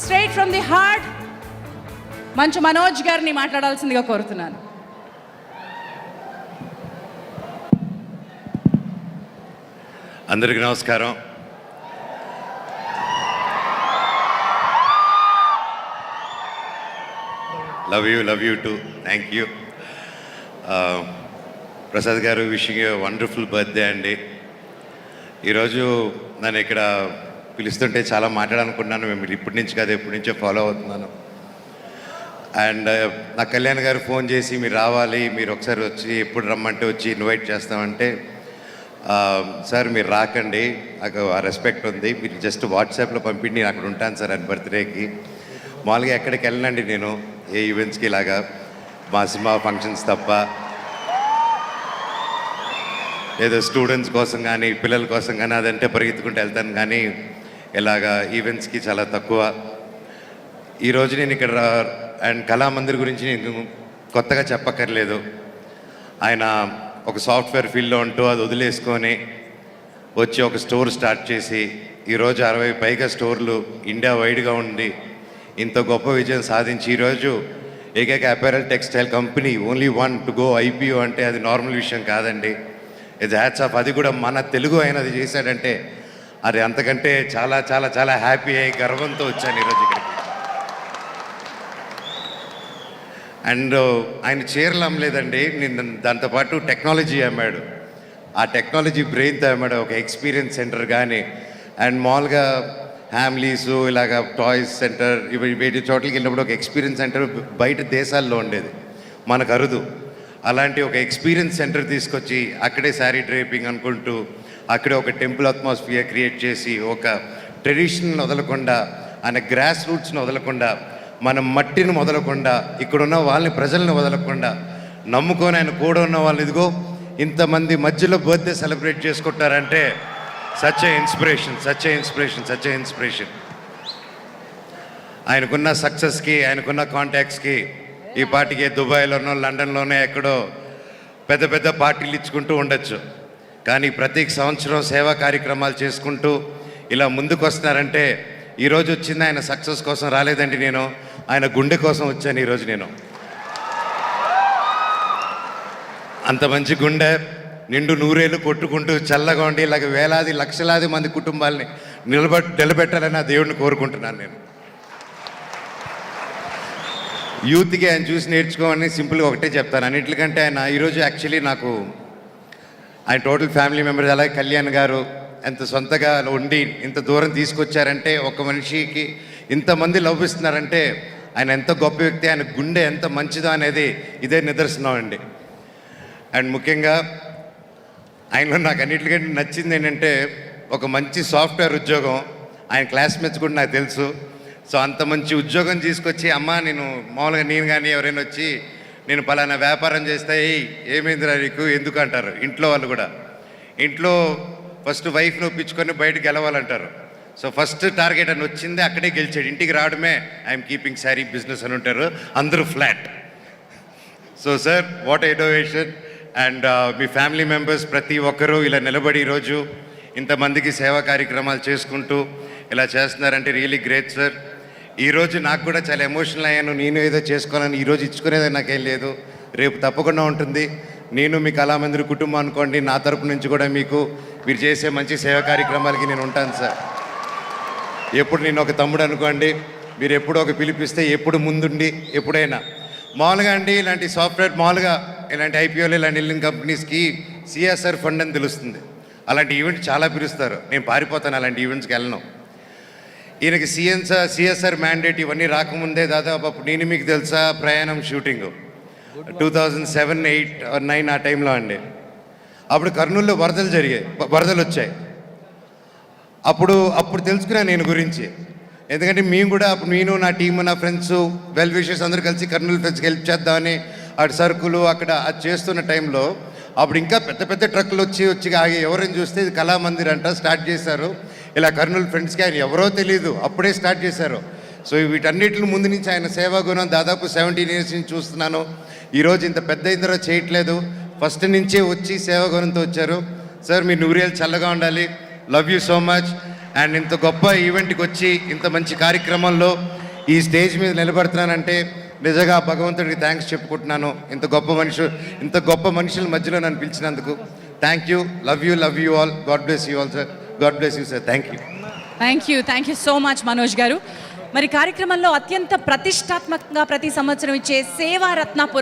Straight from the heart Manchu Manoj గారిని మాట్లాడాల్సిందిగా కోరుతున్నాను. అందరికీ నమస్కారం. Love you to thank you. Prasad గారు, విషింగ్ యూ వండర్ఫుల్ బర్త్డే అండి. ఈరోజు నన్ను ఇక్కడ పిలుస్తుంటే చాలా మాట్లాడాలనుకున్నాను. మేము ఇప్పటి నుంచి కాదు, ఎప్పటి నుంచో ఫాలో అవుతున్నాను. అండ్ నా కళ్యాణ్ గారు ఫోన్ చేసి మీరు రావాలి, మీరు ఒకసారి వచ్చి ఎప్పుడు రమ్మంటే వచ్చి ఇన్వైట్ చేస్తామంటే, సార్ మీరు రాకండి, నాకు ఆ రెస్పెక్ట్ ఉంది, మీరు జస్ట్ వాట్సాప్లో పంపిండి నేను అక్కడ ఉంటాను సార్ అని బర్త్డేకి. మామూలుగా ఎక్కడికి వెళ్ళనండి నేను, ఏ ఈవెంట్స్కి ఇలాగా మా సినిమా ఫంక్షన్స్ తప్ప, ఏదో స్టూడెంట్స్ కోసం కానీ పిల్లల కోసం కానీ అదంటే పరిగెత్తుకుంటూ వెళ్తాను, కానీ ఇలాగా ఈవెంట్స్కి చాలా తక్కువ. ఈరోజు నేను ఇక్కడ అండ్ కళామందిర్ గురించి నేను కొత్తగా చెప్పక్కర్లేదు. ఆయన ఒక సాఫ్ట్వేర్ ఫీల్డ్లో ఉంటూ అది వదిలేసుకొని వచ్చి ఒక స్టోర్ స్టార్ట్ చేసి ఈరోజు 60 పైగా స్టోర్లు ఇండియా వైడ్గా ఉండి ఇంత గొప్ప విజయం సాధించి ఈరోజు ఏకైక apparel textile company only one to go IPO అంటే అది నార్మల్ విషయం కాదండి. ఇది హ్యాట్స్ ఆఫ్. అది కూడా మన తెలుగు అయినది చేశాడంటే అది అంతకంటే చాలా చాలా చాలా హ్యాపీ అయ్యి గర్వంతో వచ్చాను ఈరోజు ఇక్కడికి. అండ్ ఆయన చీరలు అమ్మలేదండి, నేను దాంతోపాటు టెక్నాలజీ అమ్మాడు. ఆ టెక్నాలజీ బ్రెయిన్తో అమ్మాడు. ఒక ఎక్స్పీరియన్స్ సెంటర్ కానీ అండ్ మామూలుగా ఫ్యామిలీసు ఇలాగ టాయ్స్ సెంటర్ ఇవి వేటి చోట్లకి వెళ్ళినప్పుడు ఒక ఎక్స్పీరియన్స్ సెంటర్ బయట దేశాల్లో ఉండేది, మనకు అరుదు. అలాంటి ఒక ఎక్స్పీరియన్స్ సెంటర్ తీసుకొచ్చి అక్కడే శారీ డ్రైపింగ్ అనుకుంటూ అక్కడే ఒక టెంపుల్ అట్మాస్ఫియర్ క్రియేట్ చేసి ఒక ట్రెడిషన్ని వదలకుండా, ఆయన గ్రాస్ రూట్స్ని వదలకుండా, మన మట్టిని వదలకుండా, ఇక్కడున్న వాళ్ళని ప్రజల్ని వదలకుండా నమ్ముకొని ఆయన కూడా ఉన్న వాళ్ళు ఇదిగో ఇంతమంది మధ్యలో బర్త్డే సెలబ్రేట్ చేసుకుంటారంటే సచ్ ఏ ఇన్స్పిరేషన్. ఆయనకున్న సక్సెస్కి, ఆయనకున్న కాంటాక్ట్స్కి ఈ పార్టీకి దుబాయ్లోనో లండన్లోనో ఎక్కడో పెద్ద పెద్ద పార్టీలు ఇచ్చుకుంటూ ఉండొచ్చు, కానీ ప్రతి సంవత్సరం సేవా కార్యక్రమాలు చేసుకుంటూ ఇలా ముందుకు వస్తున్నారంటే ఈరోజు వచ్చింది ఆయన సక్సెస్ కోసం రాలేదండి, నేను ఆయన గుండె కోసం వచ్చాను ఈరోజు. నేను అంత మంచి గుండె నిండు నూరేళ్ళు కొట్టుకుంటూ చల్లగా ఉండి ఇలాగ వేలాది లక్షలాది మంది కుటుంబాలని నిలబెట్టాలని ఆ దేవుడిని కోరుకుంటున్నాను. నేను యూత్కి ఆయన చూసి నేర్చుకోమని సింపుల్గా ఒకటే చెప్తాను. అన్నింటికంటే ఆయన ఈరోజు యాక్చువల్లీ నాకు ఆయన టోటల్ ఫ్యామిలీ మెంబర్స్ అలాగే కళ్యాణ్ గారు ఎంత సొంతగా ఉండి ఇంత దూరం తీసుకొచ్చారంటే, ఒక మనిషికి ఇంతమంది లవ్ ఇస్తున్నారంటే ఆయన ఎంత గొప్ప వ్యక్తి, ఆయన గుండె ఎంత మంచిదో అనేది ఇదే నిదర్శనం అండి. అండ్ ముఖ్యంగా ఆయనలో నాకు అన్నిటికంటే నచ్చింది ఏంటంటే ఒక మంచి సాఫ్ట్వేర్ ఉద్యోగం. ఆయన క్లాస్మేట్స్ కూడా నాకు తెలుసు. సో అంత మంచి ఉద్యోగం తీసుకొచ్చి అమ్మ నేను మామూలుగా నేను కానీ ఎవరైనా వచ్చి నేను పలానా వ్యాపారం చేస్తే ఏమైందిరా నీకు ఎందుకు అంటారు ఇంట్లో వాళ్ళు కూడా. ఇంట్లో ఫస్ట్ వైఫ్ని ఒప్పించుకొని బయటకు గెలవాలంటారు. సో ఫస్ట్ టార్గెట్ అని వచ్చింది అక్కడే గెలిచాడు. ఇంటికి రావడమే ఐఎమ్ కీపింగ్ శారీ బిజినెస్ అని ఉంటారు, అందరూ flat. So sir what innovation. And me family members ప్రతి ఒక్కరూ ఇలా నిలబడి ఈరోజు ఇంతమందికి సేవా కార్యక్రమాలు చేసుకుంటూ ఇలా చేస్తున్నారంటే రియలీ గ్రేట్ సార్. ఈరోజు నాకు కూడా చాలా ఎమోషనల్ అయ్యాను. నేను ఏదో చేసుకోవాలని ఈరోజు ఇచ్చుకునేది నాకేం లేదు, రేపు తప్పకుండా ఉంటుంది. నేను మీ కళామందిర్ కుటుంబం అనుకోండి, నా తరపు నుంచి కూడా మీకు మీరు చేసే మంచి సేవా కార్యక్రమాలకి నేను ఉంటాను సార్. ఎప్పుడు నేను ఒక తమ్ముడు అనుకోండి, మీరు ఎప్పుడు ఒక పిలిపిస్తే ఎప్పుడు ముందుండి ఎప్పుడైనా మామూలుగా అండి ఇలాంటి సాఫ్ట్వేర్ మామూలుగా ఇలాంటి ఐపీఓలు ఇలాంటి బిల్డింగ్ కంపెనీస్కి సిఎస్ఆర్ ఫండ్ అని తెలుస్తుంది. అలాంటి ఈవెంట్ చాలా పిలుస్తారు, నేను పారిపోతాను, అలాంటి ఈవెంట్స్కి వెళ్ళను. ఈయనకి సిఎస్ఆర్ మ్యాండేట్ ఇవన్నీ రాకముందే దాదాపు అప్పుడు నేను మీకు తెలుసా ప్రయాణం షూటింగ్ 2007, 8 or 9 ఆ టైంలో అండి. అప్పుడు కర్నూలులో వరదలు వచ్చాయి. అప్పుడు తెలుసుకున్నాను నేను గురించి. ఎందుకంటే మేము కూడా అప్పుడు నేను నా టీము నా ఫ్రెండ్స్ వెల్ విషర్స్ అందరూ కలిసి కర్నూలు ఫ్రెండ్స్కి హెల్ప్ చేద్దామని అటు సరుకులు అక్కడ అది చేస్తున్న టైంలో అప్పుడు ఇంకా పెద్ద పెద్ద ట్రక్కులు వచ్చి ఆగి ఎవరైనా చూస్తే ఇది కళామందిర్ అంట స్టార్ట్ చేశారు. ఇలా కర్నూలు ఫ్రెండ్స్కి ఆయన ఎవరో తెలియదు, అప్పుడే స్టార్ట్ చేశారు. సో వీటన్నిటిని ముందు నుంచి ఆయన సేవా గుణం దాదాపు 17 years నుంచి చూస్తున్నాను. ఈరోజు ఇంత పెద్ద ఇందరూ చేయట్లేదు, ఫస్ట్ నుంచే వచ్చి సేవా గుణంతో వచ్చారు. సార్ మీ నూరేళ్ళు చల్లగా ఉండాలి. Love you so much. And ఇంత గొప్ప ఈవెంట్కి వచ్చి ఇంత మంచి కార్యక్రమంలో ఈ స్టేజ్ మీద నిలబడుతున్నానంటే నిజంగా భగవంతుడికి థ్యాంక్స్ చెప్పుకుంటున్నాను. ఇంత గొప్ప మనుషుల మధ్యలో నన్ను పిలిచినందుకు thank you all. God bless you all sir. God bless you sir. Thank you so much Manoj garu. మరి కార్యక్రమంలో అత్యంత ప్రతిష్టాత్మకంగా ప్రతి సంవత్సరం ఇచ్చే సేవారత్న పురస్కారం